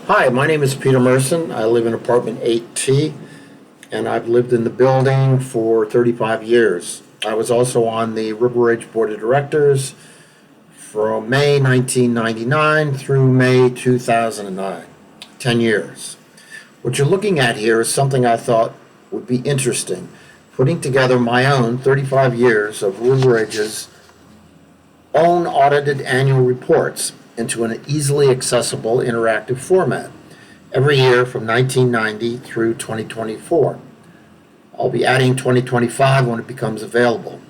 Hi, my name is Peter Merson. I live in apartment 8T, and I've lived in the building for 35 years. I was also on the River Ridge Board of Directors from May 1999 through May 2009, 10 years. What you're looking at here is something I thought would be interesting, putting together my own 35 years of River Ridge's own audited annual reports into an easily accessible interactive format every year from 1990 through 2024. I'll be adding 2025 when it becomes available.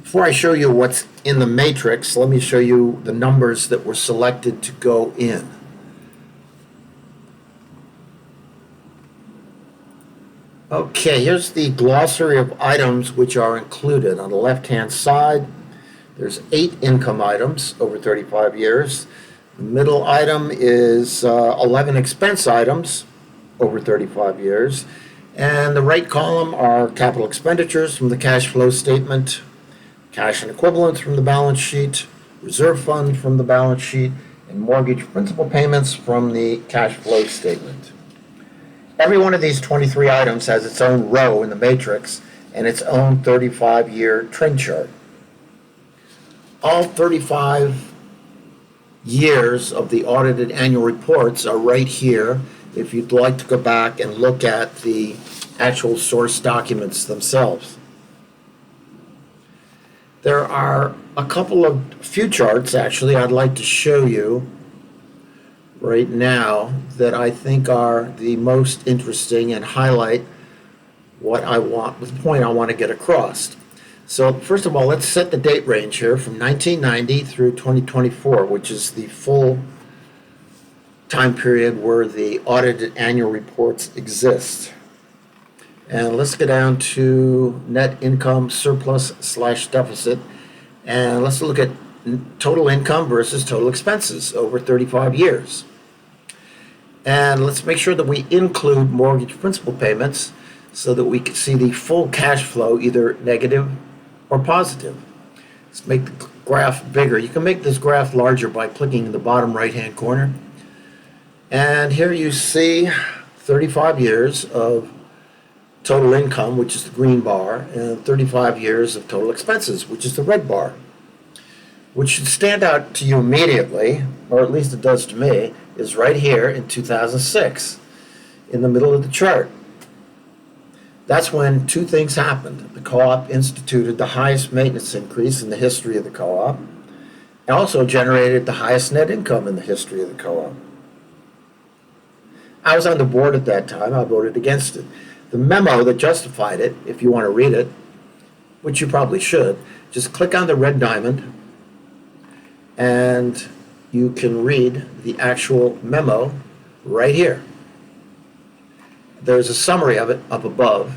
Before I show you what's in the matrix, let me show you the numbers that were selected to go in. Okay, here's the glossary of items which are included. On the left-hand side, there's 8 income items over 35 years. The middle item is 11 expense items over 35 years. And the right column are capital expenditures from the cash flow statement, cash and equivalents from the balance sheet, reserve fund from the balance sheet, and mortgage principal payments from the cash flow statement. Every one of these 23 items has its own row in the matrix and its own 35-year trend chart. All 35 years of the audited annual reports are right here if you'd like to go back and look at the actual source documents themselves. There are a couple of few charts actually I'd like to show you right now that I think are the most interesting and highlight what I want, the point I want to get across. So first of all, let's set the date range here from 1990 through 2024, which is the full time period where the audited annual reports exist. And let's get down to net income surplus / deficit, and let's look at total income versus total expenses over 35 years. And let's make sure that we include mortgage principal payments so that we can see the full cash flow, either negative or positive. Let's make the graph bigger. You can make this graph larger by clicking in the bottom right-hand corner. And here you see 35 years of total income, which is the green bar, and 35 years of total expenses, which is the red bar. What should stand out to you immediately, or at least it does to me, is right here in 2006, in the middle of the chart. That's when two things happened. The co-op instituted the highest maintenance increase in the history of the co-op, and also generated the highest net income in the history of the co-op. I was on the board at that time. I voted against it. The memo that justified it, if you want to read it, which you probably should, just click on the red diamond and you can read the actual memo right here. There's a summary of it up above,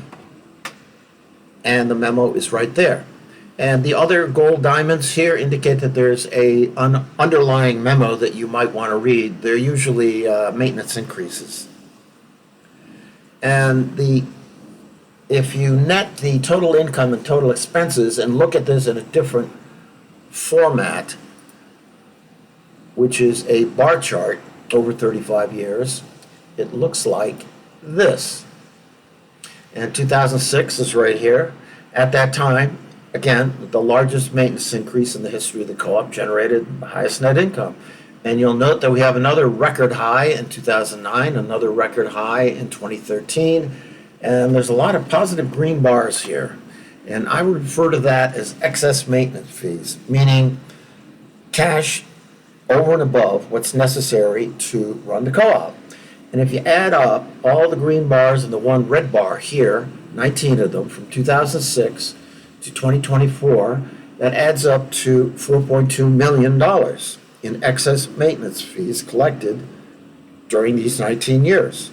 and the memo is right there. And the other gold diamonds here indicate that there's an underlying memo that you might want to read. They're usually maintenance increases. And if you net the total income and total expenses and look at this in a different format, which is a bar chart over 35 years, it looks like this. And 2006 is right here. At that time, again, the largest maintenance increase in the history of the co-op generated the highest net income. And you'll note that we have another record high in 2009, another record high in 2013, and there's a lot of positive green bars here. And I would refer to that as excess maintenance fees, meaning cash over and above what's necessary to run the co-op. And if you add up all the green bars and the one red bar here, 19 of them from 2006 to 2024, that adds up to $4.2 million in excess maintenance fees collected during these 19 years.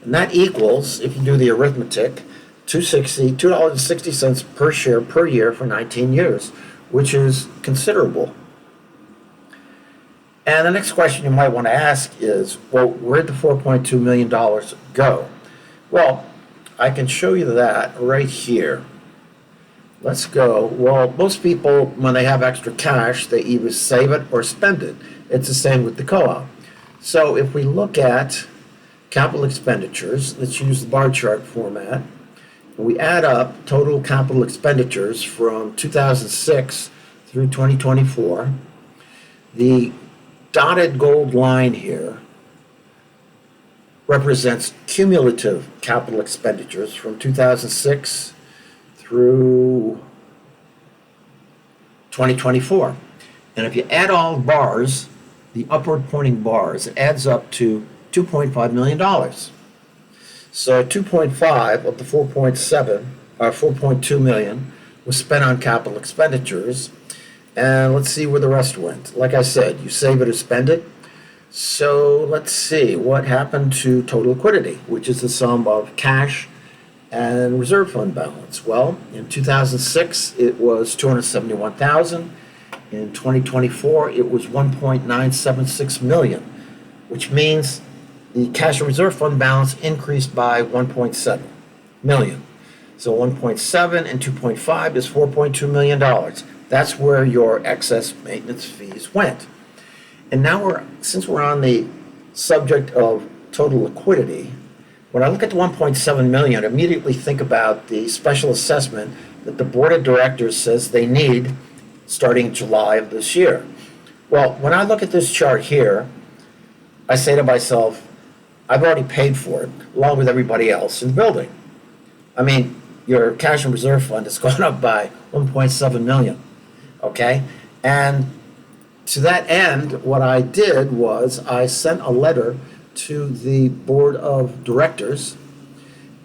And that equals, if you do the arithmetic, $2.60 per share per year for 19 years, which is considerable. And the next question you might want to ask is, well, where'd the $4.2 million go? Well, I can show you that right here. Let's go. Well, most people, when they have extra cash, they either save it or spend it. It's the same with the co-op. So if we look at capital expenditures, let's use the bar chart format. We add up total capital expenditures from 2006 through 2024. The dotted gold line here represents cumulative capital expenditures from 2006 through 2024. And if you add all the bars, the upward pointing bars, it adds up to $2.5 million. So 2.5 of the 4.2 million was spent on capital expenditures. And let's see where the rest went. Like I said, you save it or spend it. So let's see what happened to total liquidity, which is the sum of cash and reserve fund balance. Well, in 2006, it was 271,000. In 2024, it was 1.976 million, which means the cash and reserve fund balance increased by 1.7 million. So 1.7 and 2.5 is $4.2 million. That's where your excess maintenance fees went. And now since we're on the subject of total liquidity, when I look at the 1.7 million, I immediately think about the special assessment that the board of directors says they need starting July of this year. Well, when I look at this chart here, I say to myself, I've already paid for it, along with everybody else in the building. I mean, your cash and reserve fund has gone up by 1.7 million, okay? And to that end, what I did was I sent a letter to the board of directors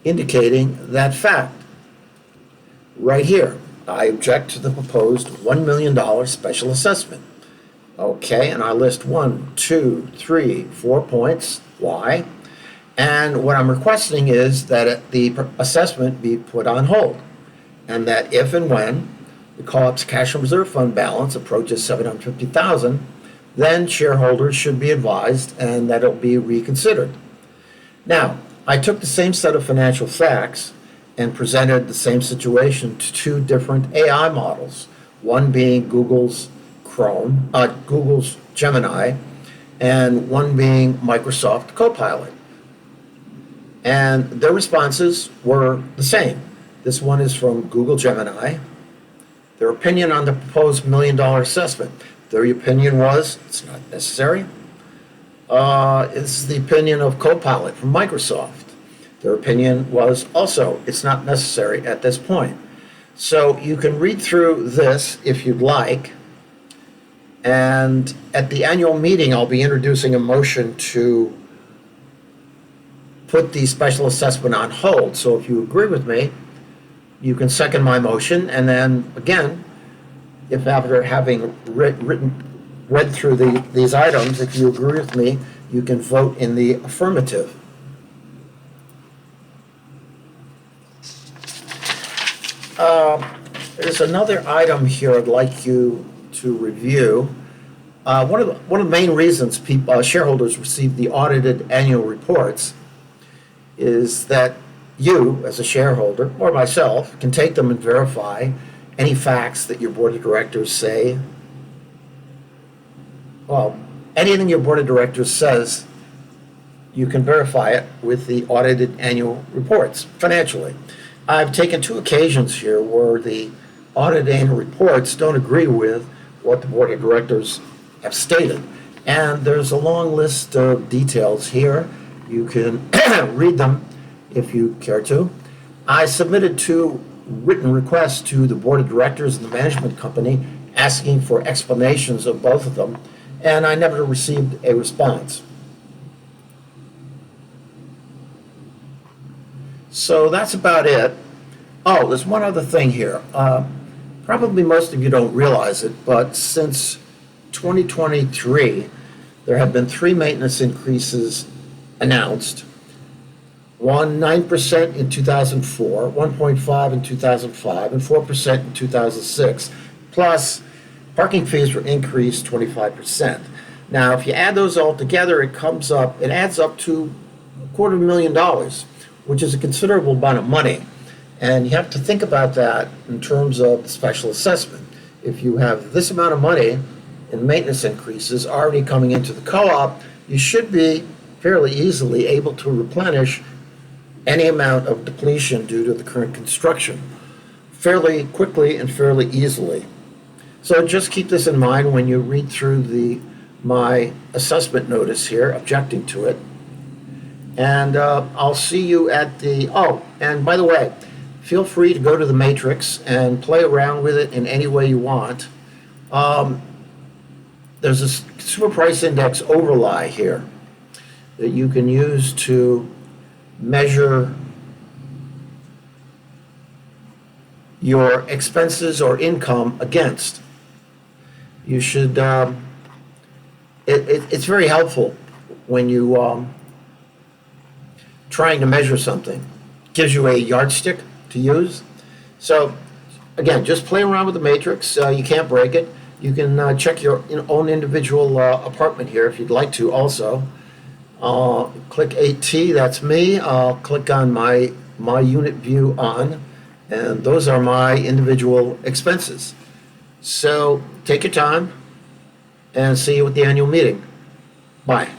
indicating that fact. Right here, I object to the proposed $1 million special assessment. Okay, and I list 1, 2, 3, 4 points. Why? And what I'm requesting is that the assessment be put on hold, and that if and when the co-op's cash and reserve fund balance approaches $750,000, then shareholders should be advised and that it'll be reconsidered. Now, I took the same set of financial facts and presented the same situation to two different AI models, one being Google's Gemini, and one being Microsoft Copilot. And their responses were the same. This one is from Google Gemini. Their opinion on the proposed $1 million assessment. Their opinion was, it's not necessary. It's the opinion of Copilot from Microsoft. Their opinion was also, it's not necessary at this point. So you can read through this if you'd like. And at the annual meeting, I'll be introducing a motion to put the special assessment on hold. So if you agree with me, you can second my motion, and then again, if after having read through these items, if you agree with me, you can vote in the affirmative. There's another item here I'd like you to review. One of the main reasons shareholders receive the audited annual reports is that you, as a shareholder, or myself, can take them and verify any facts that your board of directors say. Well, anything your board of directors says, you can verify it with the audited annual reports financially. I've taken two occasions here where the audited annual reports don't agree with what the board of directors have stated. And there's a long list of details here. You can read them if you care to. I submitted two written requests to the board of directors and the management company asking for explanations of both of them, and I never received a response. So that's about it. Oh, there's one other thing here. Probably most of you don't realize it, but since 2023, there have been 3 maintenance increases announced. 9% in 2004, 1.5 in 2005, and 4% in 2006. Plus, parking fees were increased 25%. Now, if you add those all together, it adds up to $250,000, which is a considerable amount of money. And you have to think about that in terms of the special assessment. If you have this amount of money in maintenance increases already coming into the co-op, you should be fairly easily able to replenish any amount of depletion due to the current construction fairly quickly and fairly easily. So just keep this in mind when you read through my assessment notice here, objecting to it. And I'll see you at oh, and by the way, feel free to go to the matrix and play around with it in any way you want. There's a super price index overlay here that you can use to measure your expenses or income against. You should, it's very helpful when you trying to measure something. Gives you a yardstick to use. So again, just play around with the matrix. You can't break it. You can check your own individual apartment here if you'd like to also. Click 8T, that's me. I'll click on my unit view on, and those are my individual expenses. So take your time and see you at the annual meeting. Bye.